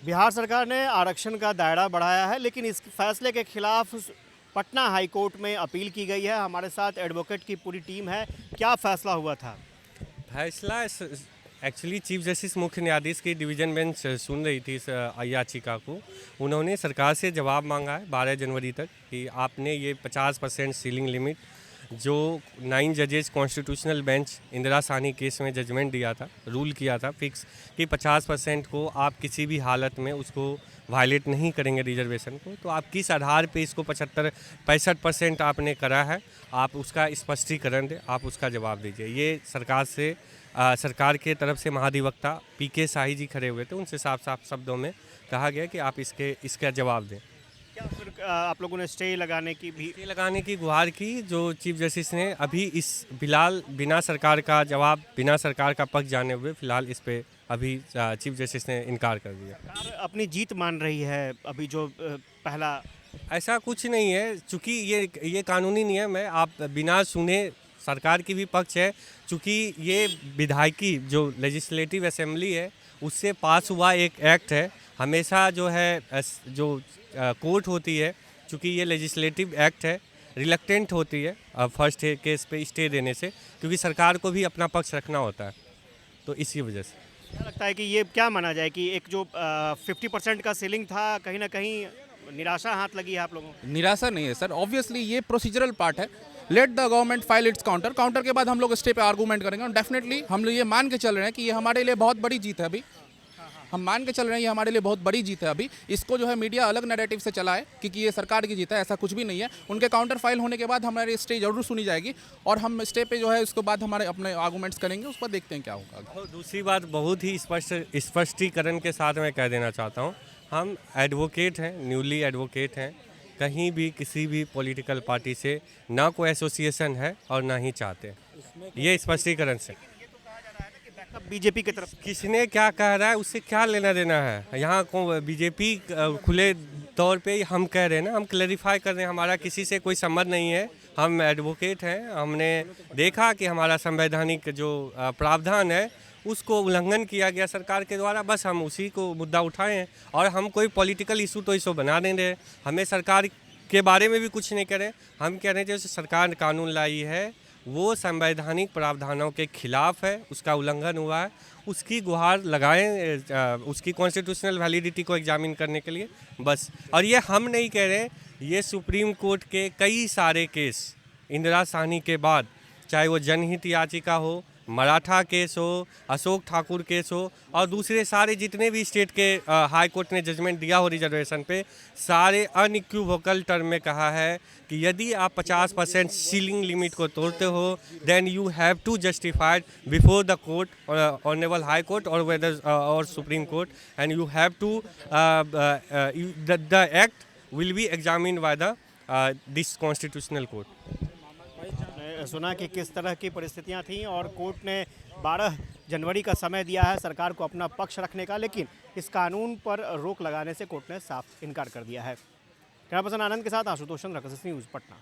बिहार सरकार ने आरक्षण का दायरा बढ़ाया है, लेकिन इस फैसले के खिलाफ पटना हाई कोर्ट में अपील की गई है। हमारे साथ एडवोकेट की पूरी टीम है। क्या फैसला हुआ था? फैसला एक्चुअली चीफ जस्टिस मुख्य न्यायाधीश की डिवीज़न बेंच सुन रही थी इस याचिका को। उन्होंने सरकार से जवाब मांगा है 12 जनवरी तक कि आपने ये 50% सीलिंग लिमिट जो 9 जजेस constitutional bench Indira Sahni case में जजमेंट दिया था, रूल किया था फिक्स कि 50% को आप किसी भी हालत में उसको वायलेट नहीं करेंगे रिजर्वेशन को, तो आप किस आधार पे इसको 65% आपने करा है, आप उसका स्पष्टीकरण दें, आप उसका जवाब दीजिए। ये सरकार के तरफ से महाधिवक्ता पीके शाही जी खड़े हुए थे, उनसे साफ साफ शब्दों में कहा गया कि आप इसका जवाब दें। क्या फिर आप लोगों ने स्टे लगाने की भी ये लगाने की गुहार की जो चीफ जस्टिस ने अभी इस फिलहाल बिना सरकार का जवाब, बिना सरकार का पक्ष जाने हुए फिलहाल इस पे अभी चीफ जस्टिस ने इनकार कर दिया। सरकार अपनी जीत मान रही है? अभी जो पहला ऐसा कुछ नहीं है, चूँकि ये कानूनी नियम है, आप बिना सुने सरकार की भी पक्ष है, चूँकि ये विधायकी जो लेजिस्लेटिव असेंबली है उससे पास हुआ एक एक्ट है। हमेशा जो है जो कोर्ट होती है, चूँकि ये लेजिस्लेटिव एक्ट है, रिलक्टेंट होती है फर्स्ट केस पे स्टे देने से, क्योंकि सरकार को भी अपना पक्ष रखना होता है, तो इसी वजह से। क्या लगता है कि ये क्या माना जाए कि एक जो 50% का सीलिंग था, कहीं ना कहीं निराशा हाथ लगी है आप लोगों को? निराशा नहीं है सर, ऑब्वियसली ये प्रोसीजरल पार्ट है। Let the government file it's counter के बाद हम लोग स्टे पे आर्गूमेंट करेंगे और डेफिनेटली हम लोग ये मान के चल रहे हैं कि ये हमारे लिए बहुत बड़ी जीत है। अभी हम मान के चल रहे हैं ये हमारे लिए बहुत बड़ी जीत है। अभी इसको जो है मीडिया अलग नैरेटिव से चलाए कि ये सरकार की जीत है, ऐसा कुछ भी नहीं है। उनके काउंटर फाइल होने के बाद हमारी स्टे जरूर सुनी जाएगी और हम स्टे पे जो है उसके बाद हमारे अपने आर्गूमेंट्स करेंगे, उस पर देखते हैं क्या होगा। और दूसरी बात बहुत ही स्पष्टीकरण के साथ मैं कह देना चाहता हूँ, हम एडवोकेट हैं, न्यूली एडवोकेट हैं, कहीं भी किसी भी पॉलिटिकल पार्टी से ना कोई एसोसिएशन है और ना ही चाहते। ये स्पष्टीकरण से बीजेपी की तरफ किसने क्या कह रहा है उससे क्या लेना देना है। यहाँ को बीजेपी खुले तौर पे हम कह रहे हैं ना, हम क्लैरिफाई कर रहे हैं, हमारा किसी से कोई संबंध नहीं है। हम एडवोकेट हैं, हमने देखा कि हमारा संवैधानिक जो प्रावधान है उसको उल्लंघन किया गया सरकार के द्वारा, बस हम उसी को मुद्दा उठाए हैं। और हम कोई पॉलिटिकल इशू तो इसको बना नहीं रहे, हमें सरकार के बारे में भी कुछ नहीं करें। हम कह रहे हैं जैसे सरकार कानून लाई है वो संवैधानिक प्रावधानों के खिलाफ है, उसका उल्लंघन हुआ है, उसकी गुहार लगाएं, उसकी कॉन्स्टिट्यूशनल वैलिडिटी को एग्जामिन करने के लिए बस। और ये हम नहीं कह रहे, ये सुप्रीम कोर्ट के कई सारे केस इंदिरा साहनी के बाद, चाहे वो जनहित याचिका हो, मराठा केस हो, अशोक ठाकुर केस हो और दूसरे सारे जितने भी स्टेट के हाई कोर्ट ने जजमेंट दिया हो रिजर्वेशन पे, सारे अनइक्विवोकल टर्म में कहा है कि यदि आप 50% सीलिंग लिमिट को तोड़ते हो then you have to justified before the court, honourable high court और वेदर और supreme court, and you have to the act will be examined by the this constitutional court. सुना कि किस तरह की परिस्थितियां थीं और कोर्ट ने 12 जनवरी का समय दिया है सरकार को अपना पक्ष रखने का, लेकिन इस कानून पर रोक लगाने से कोर्ट ने साफ इनकार कर दिया है। कैमरा पर्सन आनंद के साथ आशुतोष चंद्र, न्यूज़ पटना।